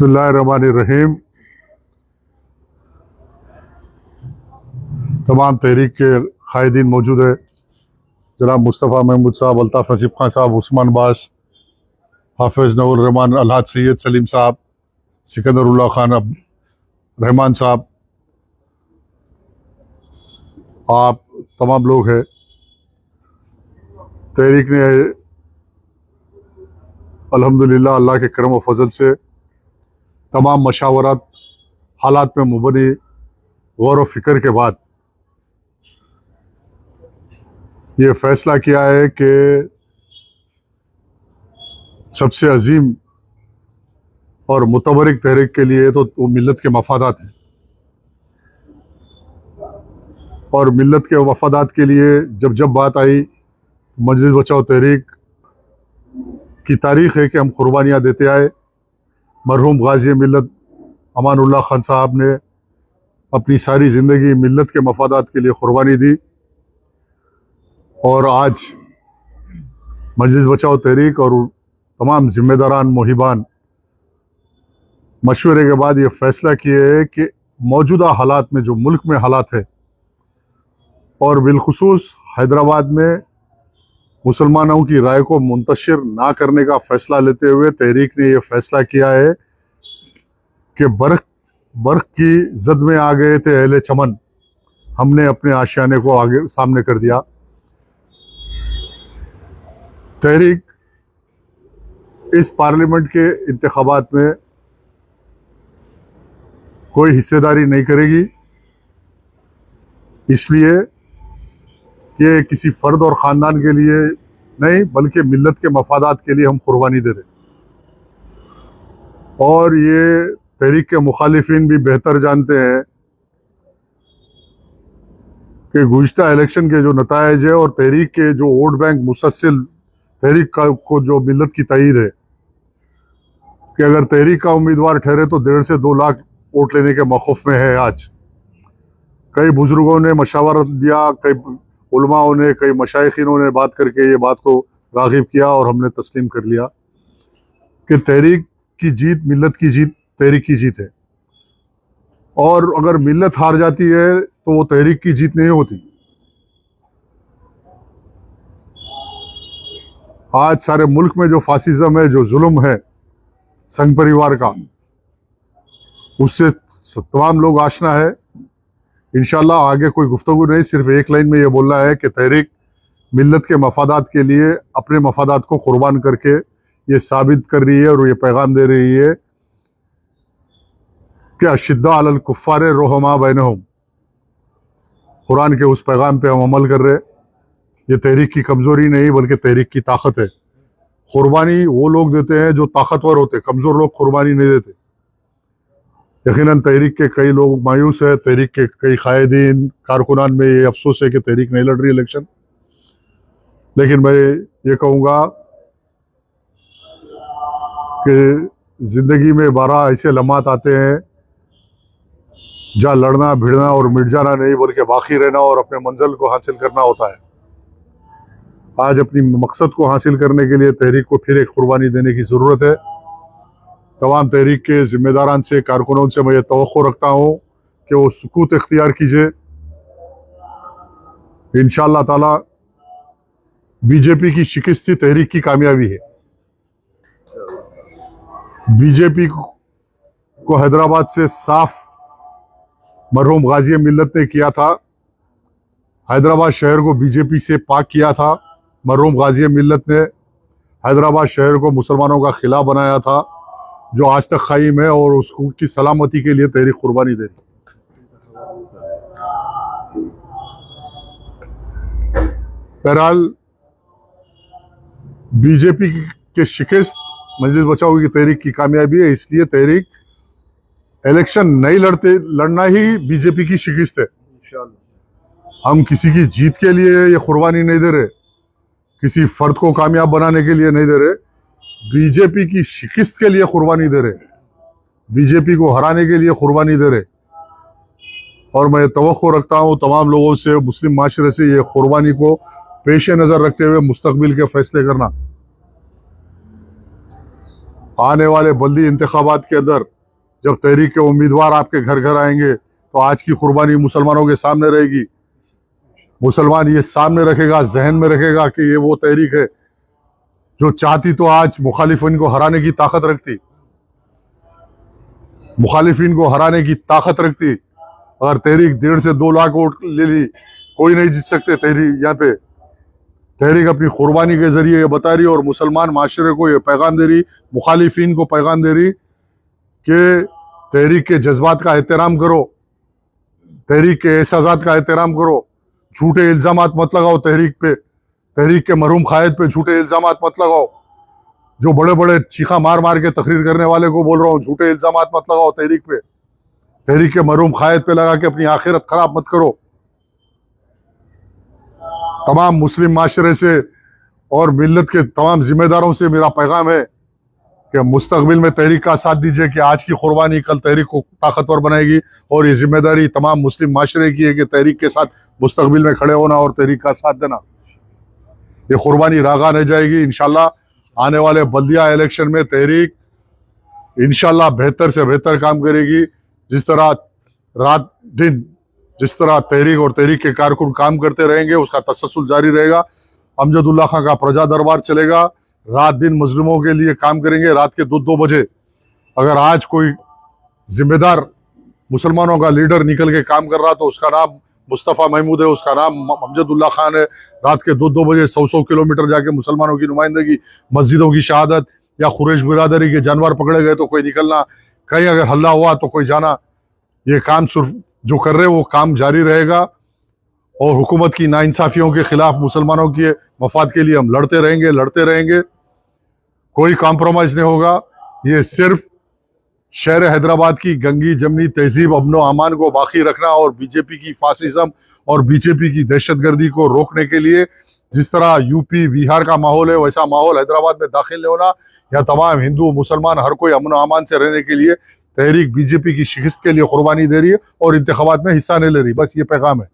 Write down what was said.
बिस्मिल्लाहिर्रहमानिर्रहीम। तमाम तहरीक के कायदीन मौजूद है। जनाब मुस्तफ़ा महमूद साहब, अल्ताफ़ नसीब खान साहब, उस्मान बास, हाफिज़ नवुल रहमान, अलहाज सैयद सलीम साहब, सिकंदरुल्लाह खान रहमान साहब, आप तमाम लोग हैं। तहरीक ने अल्हम्दुलिल्लाह अल्लाह के करम व फजल से तमाम मशावरत हालात में मुबनी गौर व फिक्र के बाद ये फ़ैसला किया है कि सबसे अजीम और मुतबरिक तहरीक के लिए तो वो मिल्लत के मफादात हैं, और मिल्लत के मफादात के लिए जब जब बात आई, मजलिस बचाओ तहरीक की तारीख़ है कि हम कुर्बानियाँ देते आए। मरहूम गाज़ी मिल्लत अमानुल्लाह खान साहब ने अपनी सारी ज़िंदगी मिल्लत के मफादात के लिए कुर्बानी दी, और आज मजलिस बचाओ तहरीक और तमाम ज़िम्मेदारान मुहिबान मशवरे के बाद ये फ़ैसला किए है कि मौजूदा हालात में जो मुल्क में हालात है, और बिलखुसूस हैदराबाद में मुसलमानों की राय को मुंतशिर ना करने का फ़ैसला लेते हुए तहरीक ने यह फ़ैसला किया है कि बर्क़ की जद में आ गए थे अहले चमन, हमने अपने आशियाने को आगे सामने कर दिया। तहरीक इस पार्लियामेंट के इंतखाबात में कोई हिस्सेदारी नहीं करेगी, इसलिए ये किसी फ़र्द और ख़ानदान के लिए नहीं बल्कि मिल्लत के मफादात के लिए हम कुर्बानी दे रहे। और ये तहरीक के मुखालिफिन भी बेहतर जानते हैं कि गुज़िश्ता इलेक्शन के जो नताइज है और तहरीक के जो वोट बैंक मुसलसल तहरीक को जो मिल्लत की तायीद है कि अगर तहरीक का उम्मीदवार ठहरे तो 1.5 से 2 लाख वोट लेने के मौक़िफ़ में है। आज कई बुजुर्गों ने मशावरत दिया, कई उलमाओं ने, कई मशाइखिनों ने बात करके ये बात को राग़िब किया, और हमने तस्लीम कर लिया कि तहरीक की जीत मिल्लत की जीत, तहरीक की जीत है। और अगर मिल्लत हार जाती है तो वो तहरीक की जीत नहीं होती। आज सारे मुल्क में जो फासिज्म है, जो जुल्म है संघ परिवार का, उससे तमाम लोग आशना है। इंशाल्लाह आगे कोई गुफ्तगू नहीं, सिर्फ एक लाइन में ये बोलना है कि तहरीक मिल्लत के मफादात के लिए अपने मफादात को कुर्बान करके ये साबित कर रही है और ये पैगाम दे रही है कि अशिद्दा अलल कुफ्फार रुहमा बैनहुम। कुरान के उस पैगाम पे हम अमल कर रहे हैं। ये तहरीक की कमज़ोरी नहीं बल्कि तहरीक की ताकत है। कुर्बानी वो लोग देते हैं जो ताकतवर होते, कमज़ोर लोग कुर्बानी नहीं देते। यकीनन तहरीक के कई लोग मायूस है, तहरीक के कई कायदीन कारकुनान में ये अफसोस है कि तहरीक नहीं लड़ रही इलेक्शन। लेकिन मैं ये कहूँगा कि ज़िंदगी में 12 ऐसे लम्हात आते हैं जहाँ लड़ना भिड़ना और मिट जाना नहीं बल्कि बाकी रहना और अपने मंजिल को हासिल करना होता है। आज अपनी मकसद को हासिल करने के लिए तहरीक को फिर एक कुर्बानी देने की ज़रूरत है। तमाम तहरीक के ज़िम्मेदारान से, कारकुनों से मैं ये तवक्को रखता हूँ कि वो सुकूत इख्तियार कीजिए। इंशाअल्लाह ताला बीजेपी की शिकस्त ही तहरीक की कामयाबी है। बीजेपी को हैदराबाद से साफ मरहूम गाज़ी मिल्लत ने किया था। हैदराबाद शहर को बीजेपी से पाक किया था। मरहूम गाज़ी मिल्लत ने हैदराबाद शहर को मुसलमानों का खिला बनाया था जो आज तक कायम है, और उसको की सलामती के लिए तहरीक कुर्बानी दे रही। बहरहाल बीजेपी के शिकस्त मजलिस बचाओ की तहरीक की कामयाबी है, इसलिए तहरीक इलेक्शन नहीं लड़ना ही बीजेपी की शिकस्त है। हम किसी की जीत के लिए ये कुर्बानी नहीं दे रहे, किसी फर्द को कामयाब बनाने के लिए नहीं दे रहे, बीजेपी की शिकस्त के लिए कुर्बानी दे रहे, बीजेपी को हराने के लिए कुर्बानी दे रहे। और मैं तवक्को रखता हूँ तमाम लोगों से, मुस्लिम माशरे से, ये कुर्बानी को पेश नज़र रखते हुए मुस्तकबिल के फैसले करना। आने वाले बल्दी इंतखाबात के अंदर जब तहरीक के उम्मीदवार आपके घर घर आएंगे तो आज की कुर्बानी मुसलमानों के सामने रहेगी। मुसलमान ये सामने रखेगा, जहन में रखेगा कि ये वो तहरीक है जो चाहती तो आज मुखालिफिन को हराने की ताकत रखती, मुखालिफिन को हराने की ताकत रखती। अगर तहरीक 1.5 से 2 लाख वोट ले ली, कोई नहीं जीत सकते तहरीक। यहाँ पे तहरीक अपनी कुर्बानी के जरिए ये बता रही और मुसलमान माशरे को ये पैगाम दे रही, मुखालिफिन को पैगाम दे रही कि तहरीक के जज्बात का एहतराम करो, तहरीक के एहसासात का एहतराम करो, झूठे इल्जामात मत लगाओ तहरीक पे, तहरीक के मरहूम कायद पे झूठे इल्जामात मत लगाओ। जो बड़े बड़े चीखा मार मार के तकरीर करने वाले को बोल रहा हूँ, झूठे इल्जामात मत लगाओ तहरीक पे, तहरीक के मरहूम कायद पे लगा के अपनी आखिरत खराब मत करो। तमाम मुस्लिम माशरे से और मिल्लत के तमाम जिम्मेदारों से मेरा पैगाम है कि मुस्तकबिल में तहरीक का साथ दीजिए कि आज की कुर्बानी कल तहरीक को ताकतवर बनाएगी और ये जिम्मेदारी तमाम मुस्लिम माशरे की है कि तहरीक के साथ मुस्तकबिल में खड़े होना और तहरीक का साथ देना। ये कुर्बानी रागा नहीं जाएगी। इंशाल्लाह आने वाले बल्दिया इलेक्शन में तहरीक इंशाल्लाह बेहतर से बेहतर काम करेगी। जिस तरह रात दिन जिस तरह तहरीक और तहरीक के कारकुन काम करते रहेंगे उसका तसलसल जारी रहेगा। अमजदुल्ला खां का प्रजा दरबार चलेगा, रात दिन मजलूमों के लिए काम करेंगे। रात के 2-2 बजे अगर आज कोई जिम्मेदार मुसलमानों का लीडर निकल के काम कर रहा तो उसका नाम मुस्तफ़ा महमूद है, उसका नाम अमजदुल्ला खान है। रात के 2-2 बजे 100-100 किलोमीटर जाके मुसलमानों की नुमाइंदगी, मस्जिदों की शहादत या कुरैश बिरादरी के जानवर पकड़े गए तो कोई निकलना, कहीं अगर हल्ला हुआ तो कोई जाना, ये काम सिर्फ जो कर रहे वो काम जारी रहेगा। और हुकूमत की नाइंसाफियों के खिलाफ मुसलमानों के मफाद के लिए हम लड़ते रहेंगे। कोई कॉम्प्रोमाइज नहीं होगा। ये सिर्फ शहर हैदराबाद की गंगी जमनी तहजीब अमन व अमान को बाकी रखना और बीजेपी की फासिज्म और बीजेपी की दहशतगर्दी को रोकने के लिए जिस तरह यूपी बिहार का माहौल है वैसा माहौल हैदराबाद में दाखिल नहीं होना। या तमाम हिंदू मुसलमान हर कोई अमन व अमान से रहने के लिए तहरीक बीजेपी की शिकस्त के लिए कुर्बानी दे रही है और इंतखाबात में हिस्सा नहीं ले रही। बस ये पैगाम है।